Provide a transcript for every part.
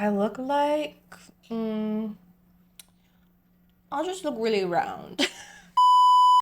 I look like, I'll just look really round.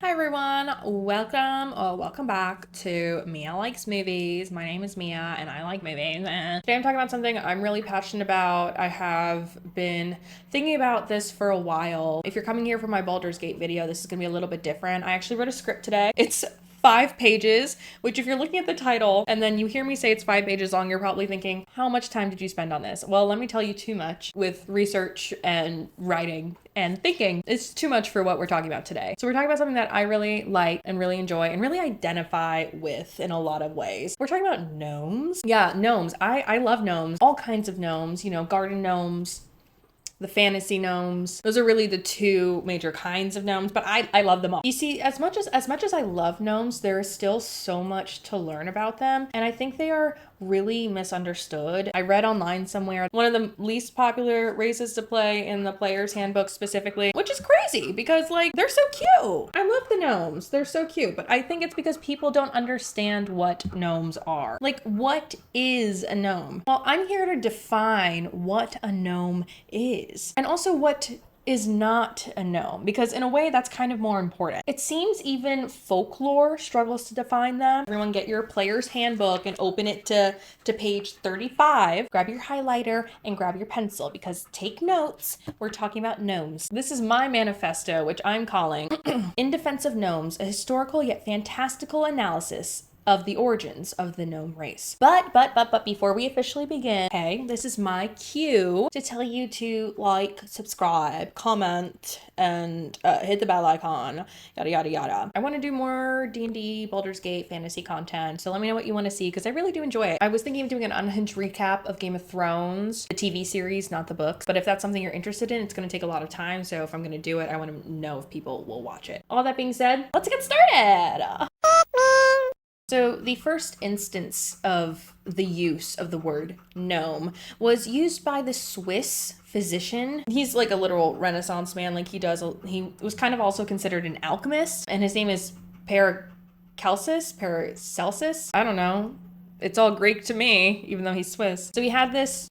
Hi everyone, welcome back to Mia Likes Movies. My name is Mia and I like movies. Today I'm talking about something I'm really passionate about. I have been thinking about this for a while. If you're coming here for my Baldur's Gate video, this is gonna be a little bit different. I actually wrote a script today. It's 5 pages, which if you're looking at the title and then you hear me say it's 5 pages long, you're probably thinking, how much time did you spend on this? Well, let me tell you, too much with research and writing and thinking. It's too much for what we're talking about today. So we're talking about something that I really like and really enjoy and really identify with in a lot of ways. We're talking about gnomes. Yeah, gnomes. I love gnomes. All kinds of gnomes, you know, garden gnomes, the fantasy gnomes. Those are really the two major kinds of gnomes, but I love them all. You see, as much as I love gnomes, there is still so much to learn about them, and I think they are really misunderstood. I read online somewhere one of the least popular races to play in the player's handbook specifically, which is crazy because like they're so cute. I love the gnomes. They're so cute, but I think it's because people don't understand what gnomes are. Like, what is a gnome? Well, I'm here to define what a gnome is and also what is not a gnome, because in a way that's kind of more important. It seems even folklore struggles to define them. Everyone get your player's handbook and open it to page 35. Grab your highlighter and grab your pencil because take notes. We're talking about gnomes. This is my manifesto, which I'm calling In Defense of Gnomes, a historical yet fantastical analysis of the origins of the gnome race. But before we officially begin, hey, this is my cue to tell you to like, subscribe, comment, and hit the bell icon, yada, yada, yada. I want to do more D&D, Baldur's Gate, fantasy content, so let me know what you want to see, because I really do enjoy it. I was thinking of doing an unhinged recap of Game of Thrones, the TV series, not the books, but if that's something you're interested in, it's going to take a lot of time, so if I'm going to do it, I want to know if people will watch it. All that being said, let's get started! So the first instance of the use of the word gnome was used by the Swiss physician. He's like a literal Renaissance man. Like he was kind of also considered an alchemist, and his name is Paracelsus. I don't know. It's all Greek to me, even though he's Swiss. So he had this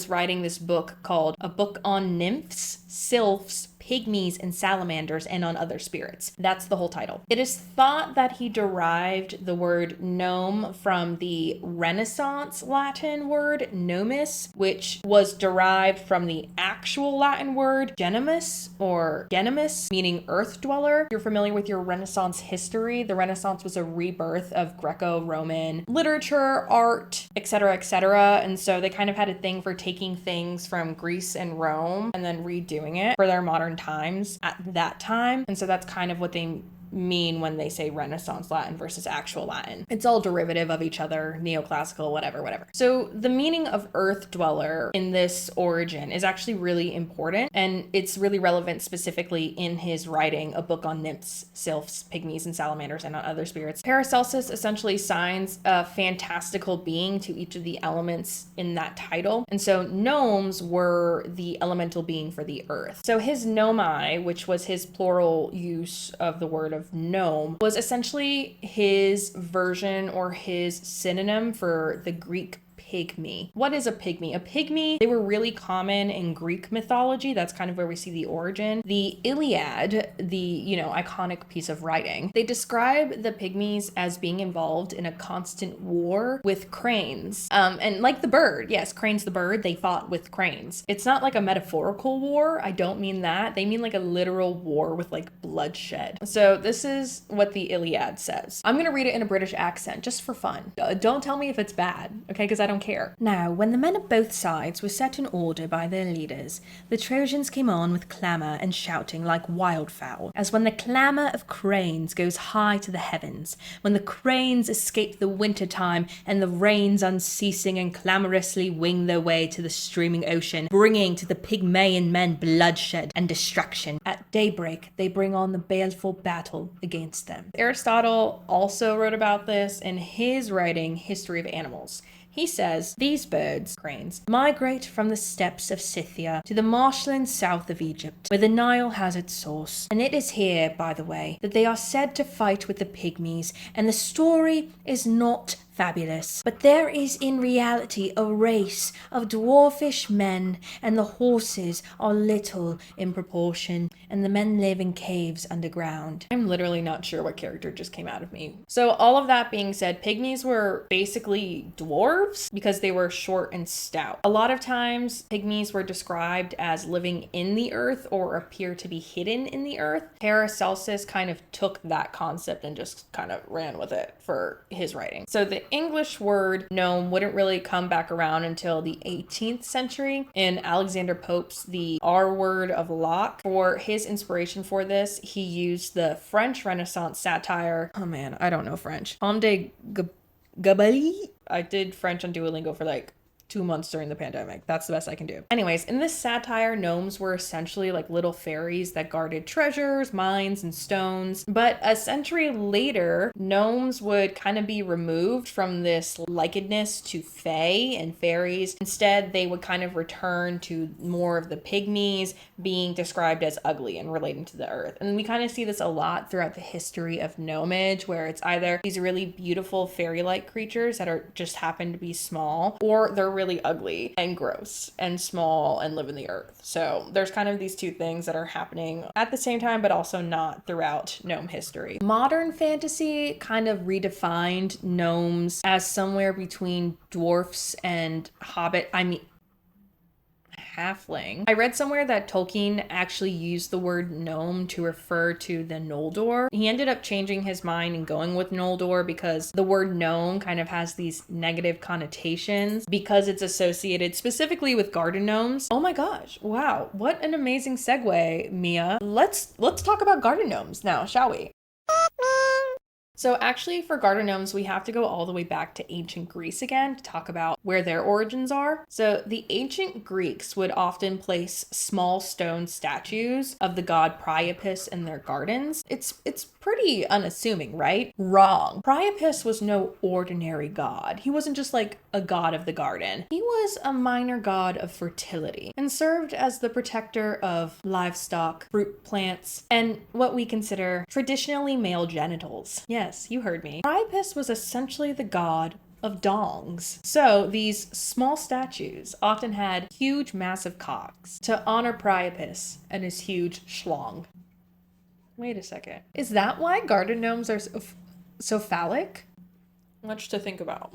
writing, this book called A Book on Nymphs, Sylphs, Pygmies, and Salamanders, and on Other Spirits. That's the whole title. It is thought that he derived the word gnome from the Renaissance Latin word gnomus, which was derived from the actual Latin word genimus or genimus, meaning earth dweller. If you're familiar with your Renaissance history, the Renaissance was a rebirth of Greco-Roman literature, art, etc., etc. And so they kind of had a thing for taking things from Greece and Rome and then redoing it for their modern times at that time. And so that's kind of what they mean when they say Renaissance Latin versus actual Latin. It's all derivative of each other, neoclassical, whatever. So the meaning of earth dweller in this origin is actually really important, and it's really relevant specifically in his writing, A Book on Nymphs, Sylphs, Pygmies, and Salamanders, and on Other Spirits. Paracelsus essentially assigns a fantastical being to each of the elements in that title, and so gnomes were the elemental being for the earth. So his nomai, which was his plural use of the word of gnome, was essentially his version or his synonym for the Greek pygmy. What is a pygmy? A pygmy, they were really common in Greek mythology. That's kind of where we see the origin. The Iliad, the, iconic piece of writing, they describe the pygmies as being involved in a constant war with cranes. And like the bird, yes, cranes the bird, they fought with cranes. It's not like a metaphorical war. I don't mean that. They mean like a literal war with like bloodshed. So this is what the Iliad says. I'm gonna read it in a British accent just for fun. Don't tell me if it's bad, okay? Because I don't care. Now, when the men of both sides were set in order by their leaders, the Trojans came on with clamour and shouting like wildfowl, as when the clamour of cranes goes high to the heavens, when the cranes escape the winter time and the rains unceasing and clamorously wing their way to the streaming ocean, bringing to the Pygmaean men bloodshed and destruction. At daybreak, they bring on the baleful battle against them. Aristotle also wrote about this in his writing, History of Animals. He says, these birds, cranes, migrate from the steppes of Scythia to the marshlands south of Egypt, where the Nile has its source. And it is here, by the way, that they are said to fight with the pygmies, and the story is not fabulous. But there is in reality a race of dwarfish men, and the horses are little in proportion, and the men live in caves underground. I'm literally not sure what character just came out of me. So all of that being said, pygmies were basically dwarves because they were short and stout. A lot of times pygmies were described as living in the earth or appear to be hidden in the earth. Paracelsus kind of took that concept and just kind of ran with it for his writing. So the English word gnome wouldn't really come back around until the 18th century in Alexander Pope's The R Word of Locke. For his inspiration for this, he used the French Renaissance satire. Oh man, I don't know French. Homme de Gabalie? I did French on Duolingo for like 2 months during the pandemic. That's the best I can do. Anyways, in this satire, gnomes were essentially like little fairies that guarded treasures, mines, and stones. But a century later, gnomes would kind of be removed from this likeness to fae and fairies. Instead, they would kind of return to more of the pygmies, being described as ugly and relating to the earth. And we kind of see this a lot throughout the history of gnomage, where it's either these really beautiful fairy-like creatures that are just happen to be small, or they're really ugly and gross and small and live in the earth. So there's kind of these two things that are happening at the same time, but also not throughout gnome history. Modern fantasy kind of redefined gnomes as somewhere between dwarfs and halfling. I read somewhere that Tolkien actually used the word gnome to refer to the Noldor. He ended up changing his mind and going with Noldor because the word gnome kind of has these negative connotations because it's associated specifically with garden gnomes. Oh my gosh, wow, what an amazing segue, Mia. Let's talk about garden gnomes now, shall we? So actually for garden gnomes, we have to go all the way back to ancient Greece again to talk about where their origins are. So the ancient Greeks would often place small stone statues of the god Priapus in their gardens. It's pretty unassuming, right? Wrong. Priapus was no ordinary god. He wasn't just like a god of the garden. He was a minor god of fertility and served as the protector of livestock, fruit plants, and what we consider traditionally male genitals. Yes, you heard me. Priapus was essentially the god of dongs. So these small statues often had huge, massive cocks to honor Priapus and his huge schlong. Wait a second. Is that why garden gnomes are so phallic? Much to think about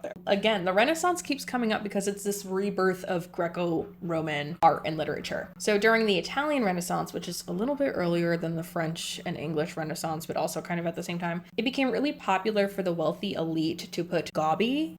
there. Again, the Renaissance keeps coming up because it's this rebirth of Greco-Roman art and literature. So during the Italian Renaissance, which is a little bit earlier than the French and English Renaissance, but also kind of at the same time, it became really popular for the wealthy elite to put gobbi,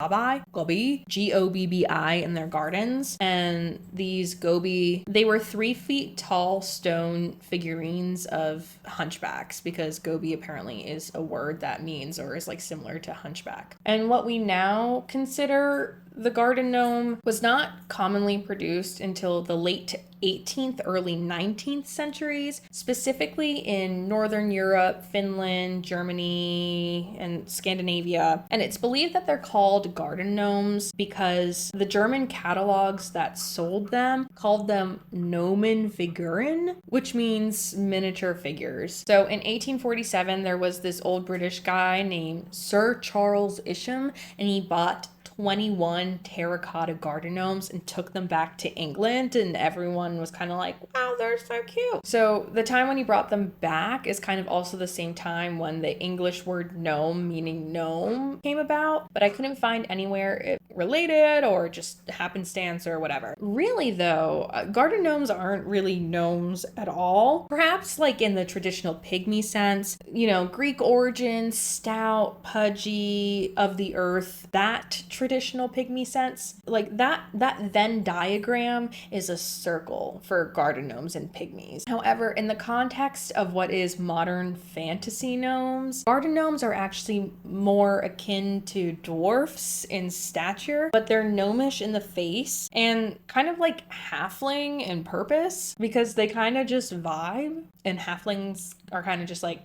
G-O-B-B-I in their gardens. And these gobi, they were 3 feet tall stone figurines of hunchbacks, because gobi apparently is a word that means or is like similar to hunchback. And what we now consider the garden gnome was not commonly produced until the late 18th, early 19th centuries, specifically in Northern Europe, Finland, Germany, and Scandinavia. And it's believed that they're called garden gnomes because the German catalogs that sold them called them Gnomenfiguren, which means miniature figures. So in 1847, there was this old British guy named Sir Charles Isham, and he bought 21 terracotta garden gnomes and took them back to England, and everyone was kind of like, wow, they're so cute. So the time when he brought them back is kind of also the same time when the English word gnome, meaning gnome, came about, but I couldn't find anywhere it related or just happenstance or whatever. Really though, garden gnomes aren't really gnomes at all. Perhaps like in the traditional pygmy sense, you know, Greek origins, stout, pudgy, of the earth, that traditional pygmy sense, like that Venn diagram is a circle for garden gnomes and pygmies. However, in the context of what is modern fantasy gnomes, garden gnomes are actually more akin to dwarfs in stature, but they're gnomish in the face and kind of like halfling in purpose, because they kind of just vibe, and halflings are kind of just like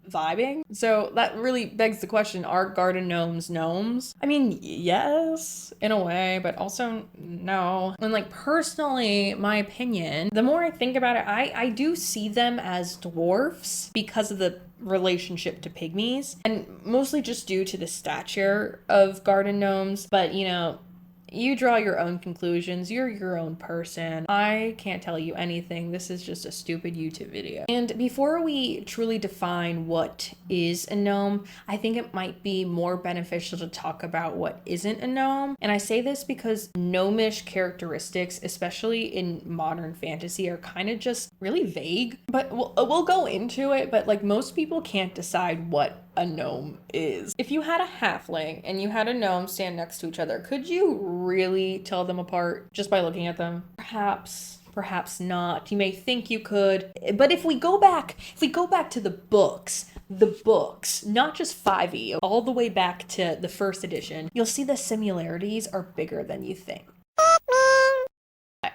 vibing. So that really begs the question, are garden gnomes gnomes? I mean, yes, in a way, but also no. And like personally, my opinion, the more I think about it, I do see them as dwarfs because of the relationship to pygmies, and mostly just due to the stature of garden gnomes. But you know, you draw your own conclusions. You're your own person. I can't tell you anything. This is just a stupid YouTube video. And before we truly define what is a gnome, I think it might be more beneficial to talk about what isn't a gnome. And I say this because gnomish characteristics, especially in modern fantasy, are kind of just really vague. But we'll go into it, but like most people can't decide what a gnome is. If you had a halfling and you had a gnome stand next to each other, could you really tell them apart just by looking at them? Perhaps not. You may think you could, but if we go back to the books, not just 5e, all the way back to the first edition, you'll see the similarities are bigger than you think.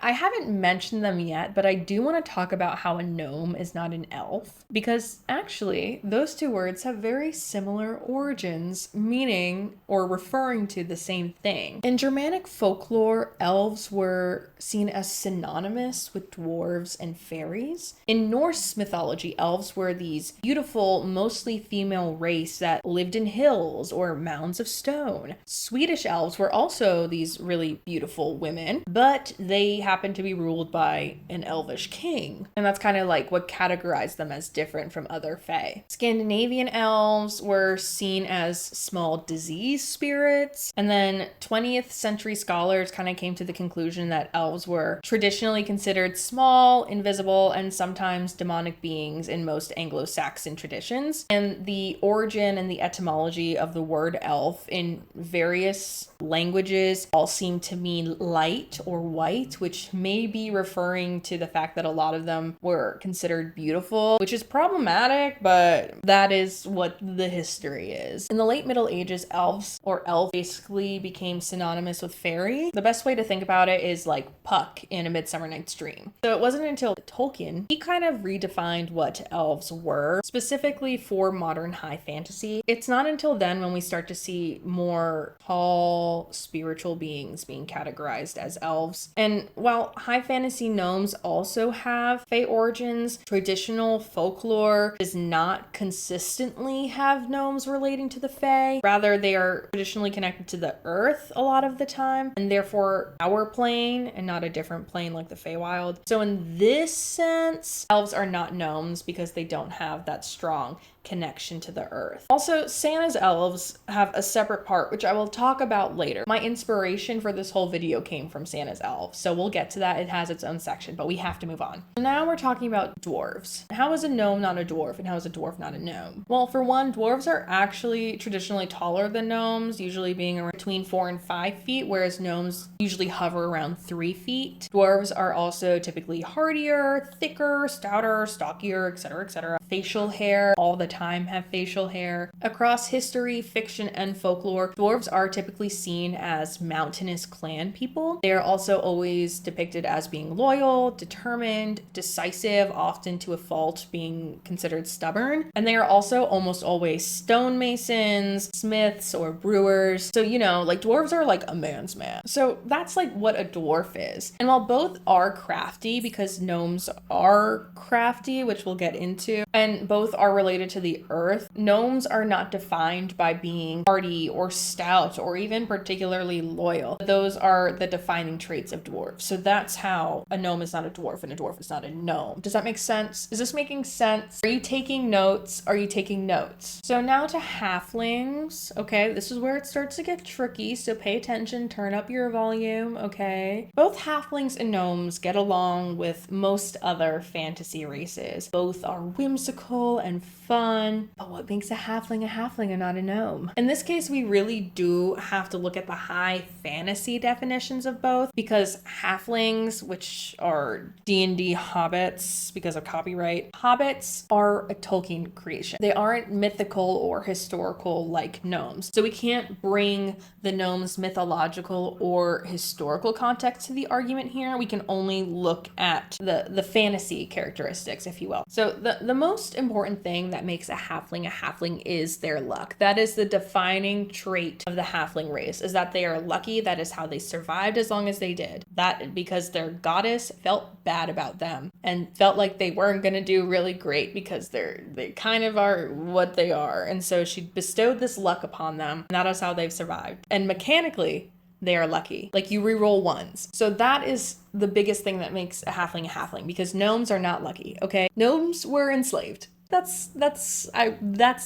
I haven't mentioned them yet, but I do want to talk about how a gnome is not an elf, because actually those two words have very similar origins, meaning or referring to the same thing. In Germanic folklore, elves were seen as synonymous with dwarves and fairies. In Norse mythology, elves were these beautiful, mostly female race that lived in hills or mounds of stone. Swedish elves were also these really beautiful women, but they happened to be ruled by an elvish king. And that's kind of like what categorized them as different from other fae. Scandinavian elves were seen as small disease spirits. And then 20th century scholars kind of came to the conclusion that elves were traditionally considered small, invisible, and sometimes demonic beings in most Anglo-Saxon traditions. And the origin and the etymology of the word elf in various languages all seem to mean light or white, which may be referring to the fact that a lot of them were considered beautiful, which is problematic, but that is what the history is. In the late Middle Ages, elves or elf basically became synonymous with fairy. The best way to think about it is like Puck in A Midsummer Night's Dream. So it wasn't until Tolkien, he kind of redefined what elves were, specifically for modern high fantasy. It's not until then when we start to see more tall, spiritual beings being categorized as elves. And while high fantasy gnomes also have fae origins, traditional folklore does not consistently have gnomes relating to the fae. Rather, they are traditionally connected to the earth a lot of the time, and therefore our plane and not a different plane like the Feywild. So in this sense, elves are not gnomes because they don't have that strong connection to the earth. Also, Santa's elves have a separate part, which I will talk about later. My inspiration for this whole video came from Santa's elves, so we'll get to that. It has its own section, but we have to move on. So now we're talking about dwarves. How is a gnome not a dwarf, and how is a dwarf not a gnome? Well, for one, dwarves are actually traditionally taller than gnomes, usually being around between 4 and 5 feet, whereas gnomes usually hover around 3 feet. Dwarves are also typically hardier, thicker, stouter, stockier, etc., etc. Facial hair, all the time have facial hair. Across history, fiction, and folklore, dwarves are typically seen as mountainous clan people. They are also always depicted as being loyal, determined, decisive, often to a fault, being considered stubborn. And they are also almost always stonemasons, smiths, or brewers. So, you know, like dwarves are like a man's man. So that's like what a dwarf is. And while both are crafty, because gnomes are crafty, which we'll get into, and both are related to the earth, gnomes are not defined by being hardy or stout or even particularly loyal. Those are the defining traits of dwarves. So that's how a gnome is not a dwarf and a dwarf is not a gnome. Does that make sense? Is this making sense? Are you taking notes? Are you taking notes? So now to halflings. Okay, this is where it starts to get tricky, so pay attention, turn up your volume, okay? Both halflings and gnomes get along with most other fantasy races. Both are whimsical and fun, but what makes a halfling and not a gnome? In this case, we really do have to look at the high fantasy definitions of both, because halflings, which are D&D hobbits because of copyright, hobbits are a Tolkien creation. They aren't mythical or historical like gnomes. So we can't bring the gnomes' mythological or historical context to the argument here. We can only look at the fantasy characteristics, if you will. So the most important thing that makes makes a halfling is their luck. That is the defining trait of the halfling race, is that they are lucky. That is how they survived as long as they did. That because their goddess felt bad about them and felt like they weren't going to do really great because they kind of are what they are. And so she bestowed this luck upon them. And that is how they've survived. And mechanically, they are lucky. Like you reroll ones. So that is the biggest thing that makes a halfling because gnomes are not lucky, okay? Gnomes were enslaved. That's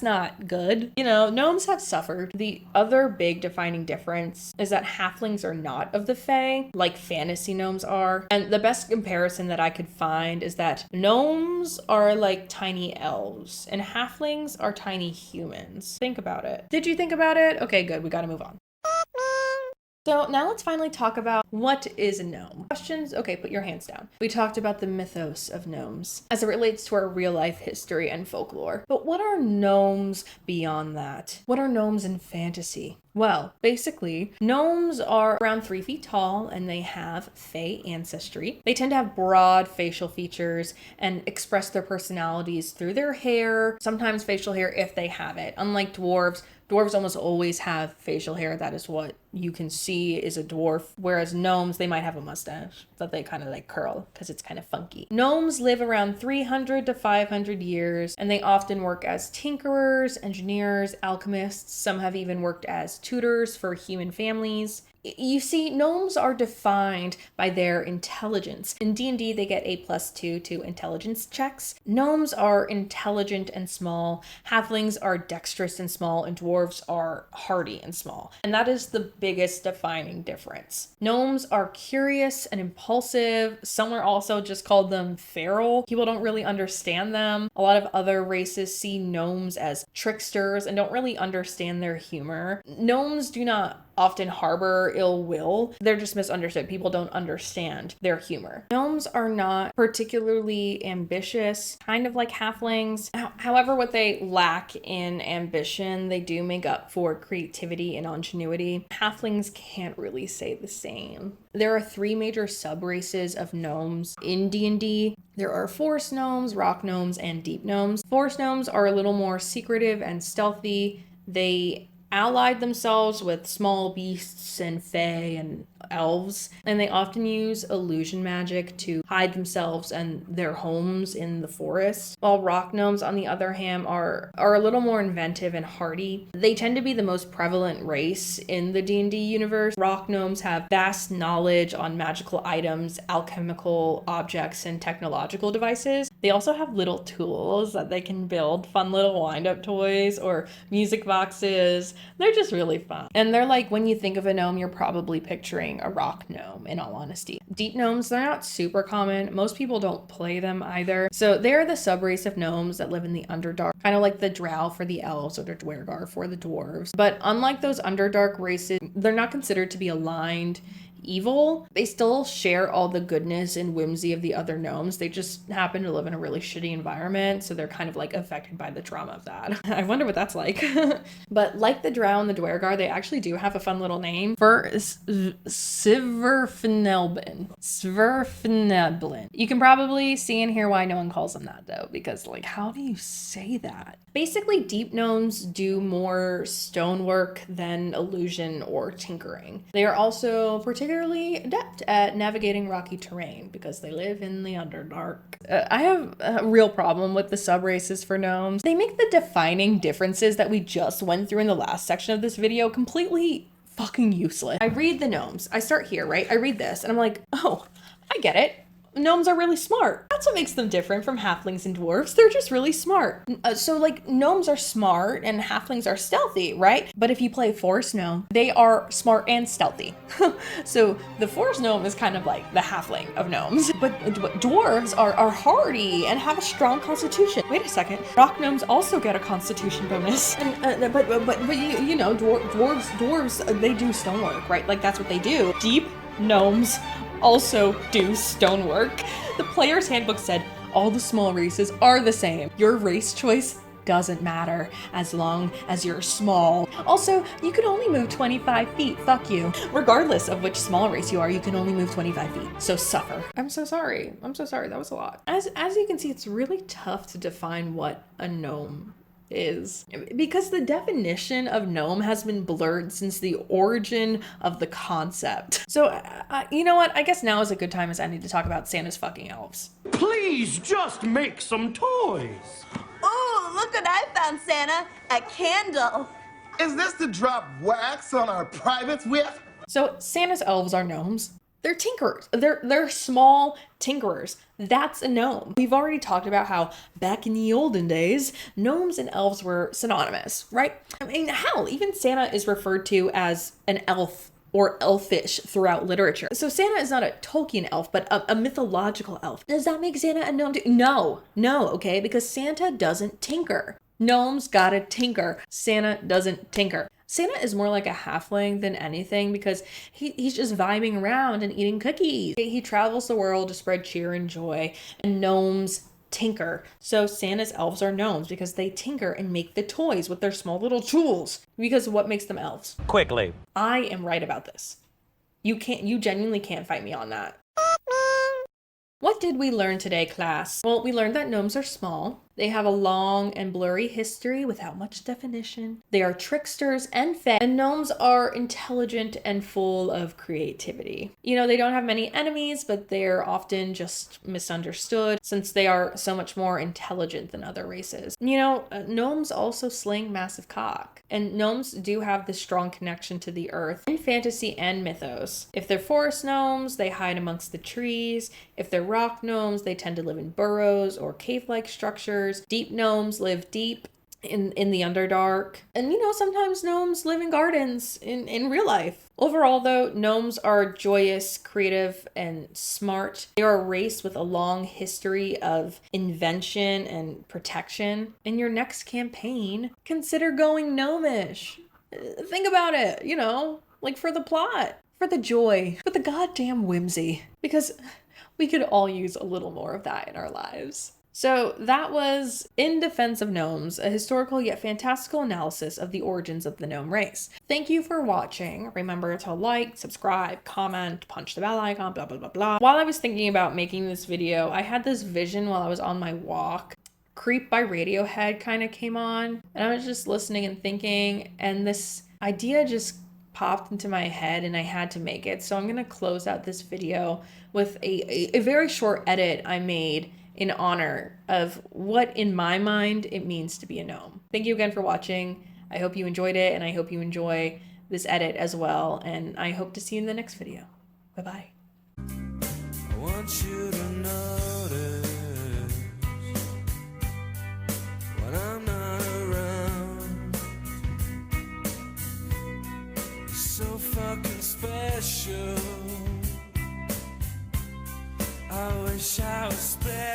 not good. You know, gnomes have suffered. The other big defining difference is that halflings are not of the Fae, like fantasy gnomes are. And the best comparison that I could find is that gnomes are like tiny elves and halflings are tiny humans. Think about it. Did you think about it? Okay, good. We gotta move on. So now let's finally talk about what is a gnome. Questions? Okay, put your hands down. We talked about the mythos of gnomes as it relates to our real life history and folklore. But what are gnomes beyond that? What are gnomes in fantasy? Well, basically, gnomes are around 3 feet tall and they have Fae ancestry. They tend to have broad facial features and express their personalities through their hair, sometimes facial hair if they have it. Unlike dwarves almost always have facial hair. That is what you can see is a dwarf. Whereas gnomes, they might have a mustache that they kind of like curl because it's kind of funky. Gnomes live around 300 to 500 years and they often work as tinkerers, engineers, alchemists. Some have even worked as tutors for human families. You see, gnomes are defined by their intelligence. In D&D, they get A+2 to intelligence checks. Gnomes are intelligent and small. Halflings are dexterous and small, and dwarves are hardy and small. And that is the biggest defining difference. Gnomes are curious and impulsive. Some are also just called them feral. People don't really understand them. A lot of other races see gnomes as tricksters and don't really understand their humor. Gnomes do not often harbor ill will. They're just misunderstood. People don't understand their humor. Gnomes are not particularly ambitious, kind of like halflings. However, what they lack in ambition, they do make up for creativity and ingenuity. Halflings can't really say the same. There are 3 major sub-races of gnomes in D&D. There are forest gnomes, rock gnomes, and deep gnomes. Forest gnomes are a little more secretive and stealthy. They allied themselves with small beasts and fae and elves, and they often use illusion magic to hide themselves and their homes in the forest. While rock gnomes, on the other hand, are a little more inventive and hardy. They tend to be the most prevalent race in the D&D universe. Rock gnomes have vast knowledge on magical items, alchemical objects, and technological devices. They also have little tools that they can build, fun little wind-up toys or music boxes. They're just really fun. And they're like, when you think of a gnome, you're probably picturing a rock gnome, in all honesty. Deep gnomes, they're not super common. Most people don't play them either. So they're the subrace of gnomes that live in the Underdark, kind of like the drow for the elves or the dwergar for the dwarves. But unlike those Underdark races, they're not considered to be aligned evil. They still share all the goodness and whimsy of the other gnomes. They just happen to live in a really shitty environment, so they're kind of like affected by the trauma of that. I wonder what that's like. But like the drow and the dwergar, they actually do have a fun little name for Svirfneblin. Svirfneblin. You can probably see and hear why no one calls them that though, because like, how do you say that? Basically, deep gnomes do more stonework than illusion or tinkering. They are also particularly adept at navigating rocky terrain because they live in the Underdark. I have a real problem with the subraces for gnomes. They make the defining differences that we just went through in the last section of this video completely fucking useless. I read the gnomes. I start here, right? I read this and I'm like, oh, I get it. Gnomes are really smart. That's what makes them different from halflings and dwarves. They're just really smart. So like gnomes are smart and halflings are stealthy, right? But if you play forest gnome, they are smart and stealthy. So the forest gnome is kind of like the halfling of gnomes. But dwarves are hardy and have a strong constitution. Wait a second. Rock gnomes also get a constitution bonus. And but you know, dwarves they do stonework, right? Like that's what they do. Deep gnomes also do stonework. The player's handbook said all the small races are the same. Your race choice doesn't matter as long as you're small. Also, you can only move 25 feet. Fuck you. Regardless of which small race you are, you can only move 25 feet. So suffer. I'm so sorry. That was a lot. As you can see, it's really tough to define what a gnome is. Because the definition of gnome has been blurred since the origin of the concept. So, you know what? I guess now is a good time as any to talk about Santa's fucking elves. Please just make some toys. Ooh, look what I found, Santa. A candle. Is this to drop wax on our privates with? So Santa's elves are gnomes. They're tinkerers. They're small tinkerers. That's a gnome. We've already talked about how back in the olden days, gnomes and elves were synonymous, right? I mean, hell, even Santa is referred to as an elf or elfish throughout literature. So Santa is not a Tolkien elf, but a mythological elf. Does that make Santa a gnome too? No, okay, because Santa doesn't tinker. Gnomes gotta tinker. Santa doesn't tinker. Santa is more like a halfling than anything because he's just vibing around and eating cookies. He travels the world to spread cheer and joy, and gnomes tinker. So Santa's elves are gnomes because they tinker and make the toys with their small little tools. Because what makes them elves? Quickly. I am right about this. You genuinely can't fight me on that. What did we learn today, class? Well, we learned that gnomes are small. They have a long and blurry history without much definition. They are tricksters and fey, and gnomes are intelligent and full of creativity. You know, they don't have many enemies, but they're often just misunderstood since they are so much more intelligent than other races. You know, gnomes also sling massive cock, and gnomes do have this strong connection to the earth in fantasy and mythos. If they're forest gnomes, they hide amongst the trees. If they're rock gnomes, they tend to live in burrows or cave-like structures. Deep gnomes live deep in the Underdark. And you know, sometimes gnomes live in gardens in real life. Overall though, gnomes are joyous, creative, and smart. They are a race with a long history of invention and protection. In your next campaign, consider going gnomish. Think about it, you know, like for the plot, for the joy, for the goddamn whimsy. Because we could all use a little more of that in our lives. So that was In Defense of Gnomes, a historical yet fantastical analysis of the origins of the gnome race. Thank you for watching. Remember to like, subscribe, comment, punch the bell icon, blah, blah, blah, blah. While I was thinking about making this video, I had this vision while I was on my walk. Creep by Radiohead kind of came on, and I was just listening and thinking, and this idea just popped into my head and I had to make it. So I'm going to close out this video with a very short edit I made in honor of what, in my mind, it means to be a gnome. Thank you again for watching. I hope you enjoyed it, and I hope you enjoy this edit as well, and I hope to see you in the next video. Bye-bye. I want you to notice when I'm not around. You're so fucking special. I wish I was special.